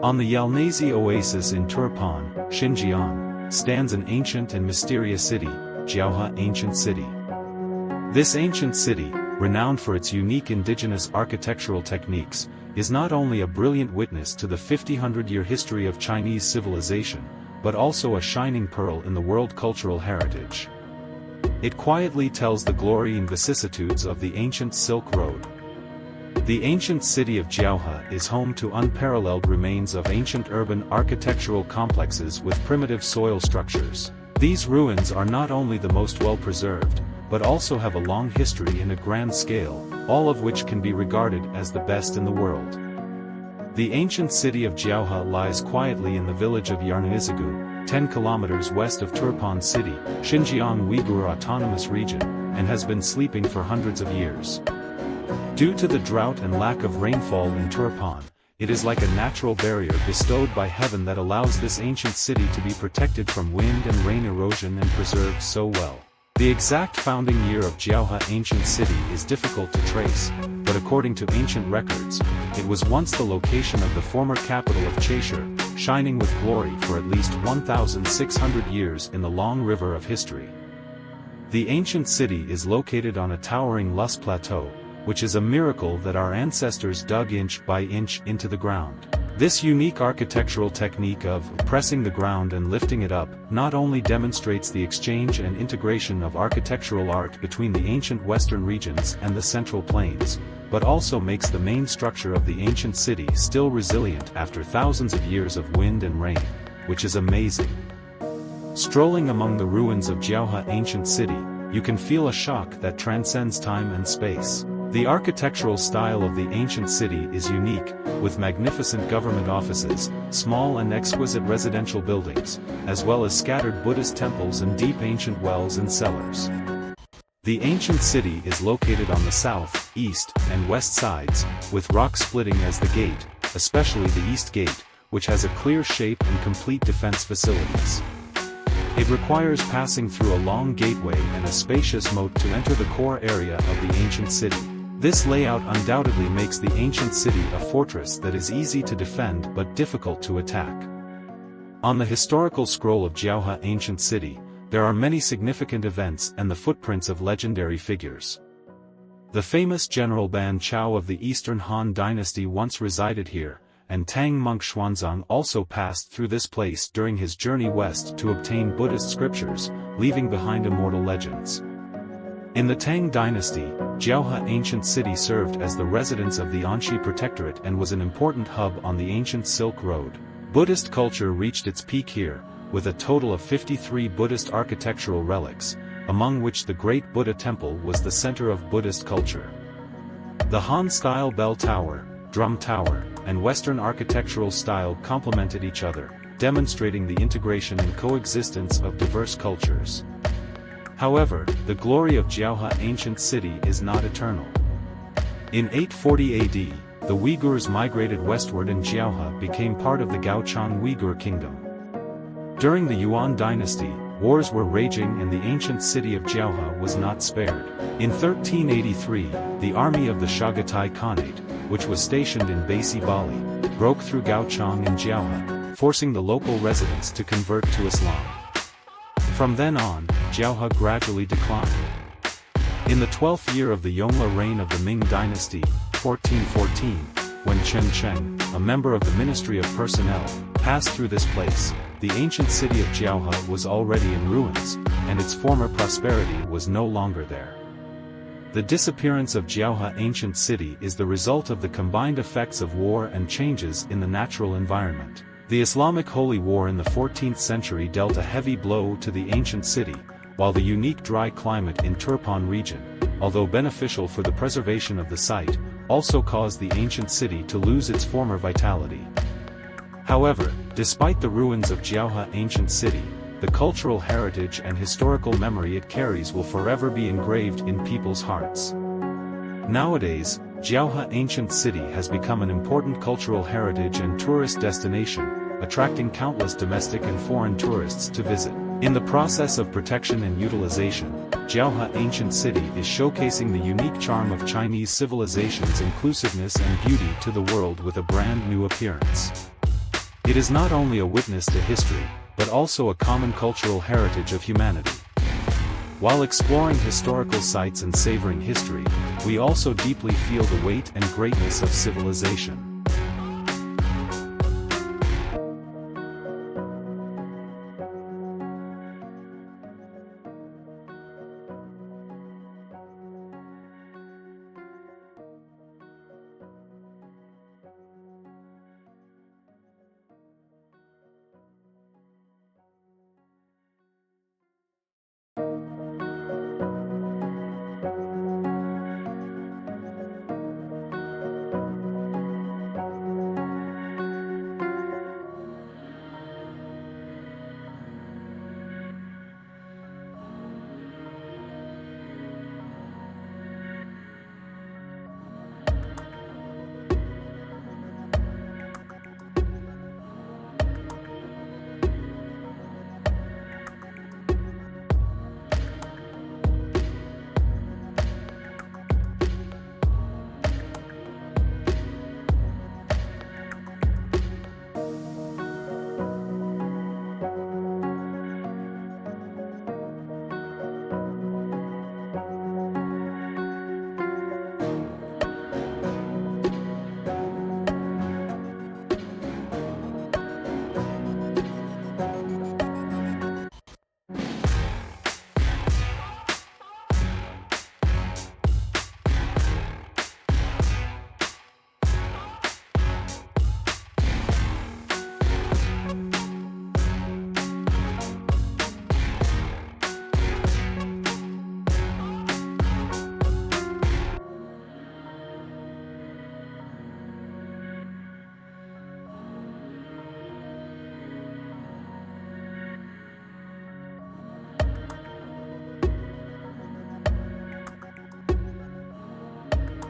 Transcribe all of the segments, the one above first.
On the Yalnaizi Oasis in Turpan, Xinjiang, stands an ancient and mysterious city, Jiaohe Ancient City. This ancient city, renowned for its unique indigenous architectural techniques, is not only a brilliant witness to the 50-100-year history of Chinese civilization, but also a shining pearl in the world cultural heritage. It quietly tells the glory and vicissitudes of the ancient Silk Road. The ancient city of Jiaohe is home to unparalleled remains of ancient urban architectural complexes with primitive soil structures. These ruins are not only the most well-preserved, but also have a long history in a grand scale, all of which can be regarded as the best in the world. The ancient city of Jiaohe lies quietly in the village of Yalnaizi, 10 kilometers west of Turpan City, Xinjiang Uyghur Autonomous Region, and has been sleeping for hundreds of years. Due to the drought and lack of rainfall in Turpan, it is like a natural barrier bestowed by heaven that allows this ancient city to be protected from wind and rain erosion and preserved so well. The exact founding year of Jiaohe Ancient City is difficult to trace, but according to ancient records, it was once the location of the former capital of Cheshire, shining with glory for at least 1,600 years in the long river of history. The ancient city is located on a towering lush plateau, which is a miracle that our ancestors dug inch by inch into the ground. This unique architectural technique of pressing the ground and lifting it up not only demonstrates the exchange and integration of architectural art between the ancient western regions and the central plains, but also makes the main structure of the ancient city still resilient after thousands of years of wind and rain, which is amazing. Strolling among the ruins of Jiaohe Ancient City, you can feel a shock that transcends time and space. The architectural style of the ancient city is unique, with magnificent government offices, small and exquisite residential buildings, as well as scattered Buddhist temples and deep ancient wells and cellars. The ancient city is located on the south, east, and west sides, with rock splitting as the gate, especially the east gate, which has a clear shape and complete defense facilities. It requires passing through a long gateway and a spacious moat to enter the core area of the ancient city. This layout undoubtedly makes the ancient city a fortress that is easy to defend but difficult to attack. On the historical scroll of Jiaohe Ancient City, there are many significant events and the footprints of legendary figures. The famous General Ban Chao of the Eastern Han Dynasty once resided here, and Tang monk Xuanzang also passed through this place during his journey west to obtain Buddhist scriptures, leaving behind immortal legends. In the Tang dynasty, Jiaohe Ancient City served as the residence of the Anxi Protectorate and was an important hub on the ancient Silk Road. Buddhist culture reached its peak here, with a total of 53 Buddhist architectural relics, among which the Great Buddha Temple was the center of Buddhist culture. The Han-style bell tower, drum tower, and Western architectural style complemented each other, demonstrating the integration and coexistence of diverse cultures. However, the glory of Jiaohe Ancient City is not eternal. In 840 AD, the Uyghurs migrated westward and Jiaohe became part of the Gaochang Uyghur Kingdom. During the Yuan dynasty, wars were raging and the ancient city of Jiaohe was not spared. In 1383, the army of the Chagatai Khanate, which was stationed in Basi Bali, broke through Gaochang and Jiaohe, forcing the local residents to convert to Islam. From then on, Jiaohe gradually declined. In the 12th year of the Yongle reign of the Ming dynasty, 1414, when Chen Cheng, a member of the Ministry of Personnel, passed through this place, the ancient city of Jiaohe was already in ruins, and its former prosperity was no longer there. The disappearance of Jiaohe Ancient City is the result of the combined effects of war and changes in the natural environment. The Islamic Holy War in the 14th century dealt a heavy blow to the ancient city, while the unique dry climate in Turpan region, although beneficial for the preservation of the site, also caused the ancient city to lose its former vitality. However, despite the ruins of Jiaohe Ancient City, the cultural heritage and historical memory it carries will forever be engraved in people's hearts. Nowadays, Jiaohe Ancient City has become an important cultural heritage and tourist destination, attracting countless domestic and foreign tourists to visit. In the process of protection and utilization, Jiaohe Ancient City is showcasing the unique charm of Chinese civilization's inclusiveness and beauty to the world with a brand new appearance. It is not only a witness to history, but also a common cultural heritage of humanity. While exploring historical sites and savoring history, we also deeply feel the weight and greatness of civilization.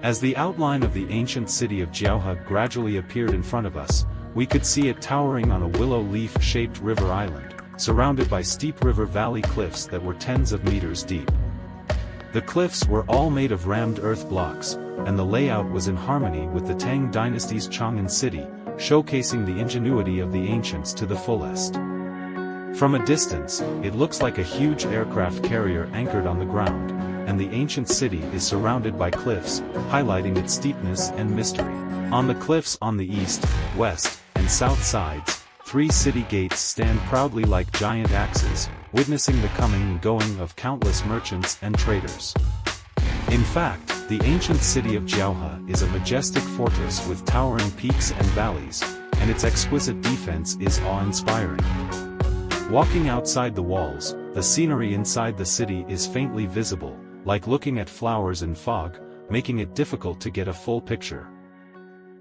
As the outline of the ancient city of Jiaohe gradually appeared in front of us, we could see it towering on a willow leaf-shaped river island, surrounded by steep river valley cliffs that were tens of meters deep. The cliffs were all made of rammed earth blocks, and the layout was in harmony with the Tang dynasty's Chang'an city, showcasing the ingenuity of the ancients to the fullest. From a distance, it looks like a huge aircraft carrier anchored on the ground, and the ancient city is surrounded by cliffs, highlighting its steepness and mystery. On the cliffs on the east, west, and south sides, 3 city gates stand proudly like giant axes, witnessing the coming and going of countless merchants and traders. In fact, the ancient city of Jiaohe is a majestic fortress with towering peaks and valleys, and its exquisite defense is awe-inspiring. Walking outside the walls, the scenery inside the city is faintly visible, like looking at flowers in fog, making it difficult to get a full picture.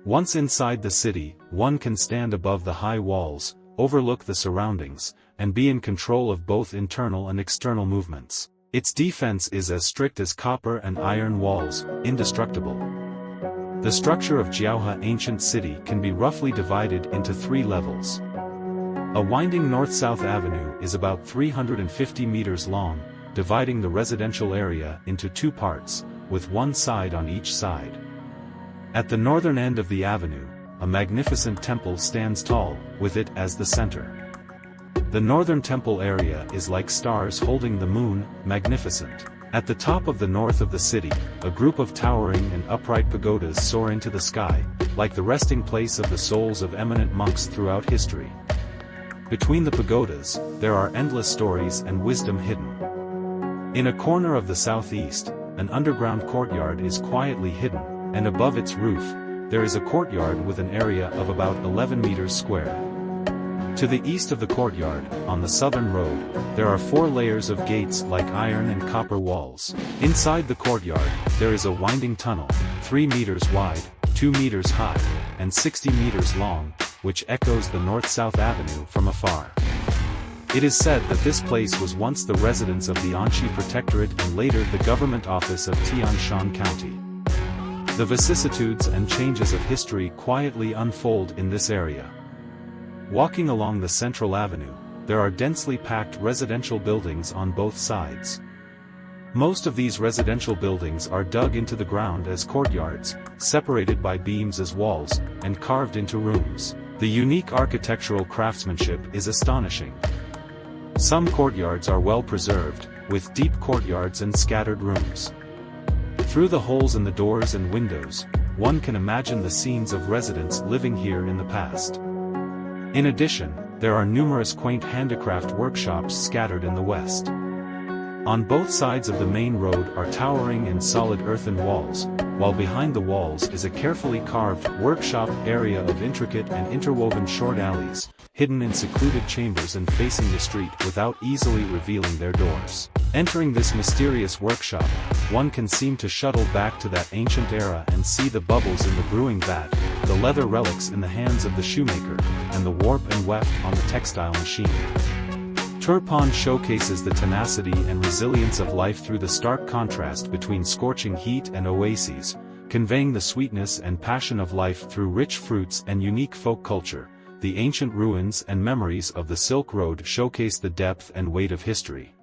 Once inside the city, one can stand above the high walls, overlook the surroundings, and be in control of both internal and external movements. Its defense is as strict as copper and iron walls, indestructible. The structure of Jiaohe Ancient City can be roughly divided into 3 levels. A winding north-south avenue is about 350 meters long, dividing the residential area into 2 parts, with one side on each side. At the northern end of the avenue, a magnificent temple stands tall, with it as the center. The northern temple area is like stars holding the moon, magnificent. At the top of the north of the city, a group of towering and upright pagodas soar into the sky, like the resting place of the souls of eminent monks throughout history. Between the pagodas, there are endless stories and wisdom hidden. In a corner of the southeast, an underground courtyard is quietly hidden, and above its roof, there is a courtyard with an area of about 11 meters square. To the east of the courtyard, on the southern road, there are 4 layers of gates like iron and copper walls. Inside the courtyard, there is a winding tunnel, 3 meters wide, 2 meters high, and 60 meters long, which echoes the north-south avenue from afar. It is said that this place was once the residence of the Anxi Protectorate and later the government office of Tianshan County. The vicissitudes and changes of history quietly unfold in this area. Walking along the central avenue, there are densely packed residential buildings on both sides. Most of these residential buildings are dug into the ground as courtyards, separated by beams as walls, and carved into rooms. The unique architectural craftsmanship is astonishing. Some courtyards are well preserved, with deep courtyards and scattered rooms. Through the holes in the doors and windows, one can imagine the scenes of residents living here in the past. In addition, there are numerous quaint handicraft workshops scattered in the west. On both sides of the main road are towering and solid earthen walls, while behind the walls is a carefully carved workshop area of intricate and interwoven short alleys, hidden in secluded chambers and facing the street without easily revealing their doors. Entering this mysterious workshop, one can seem to shuttle back to that ancient era and see the bubbles in the brewing vat, the leather relics in the hands of the shoemaker, and the warp and weft on the textile machine. Turpan showcases the tenacity and resilience of life through the stark contrast between scorching heat and oases, conveying the sweetness and passion of life through rich fruits and unique folk culture. The ancient ruins and memories of the Silk Road showcase the depth and weight of history.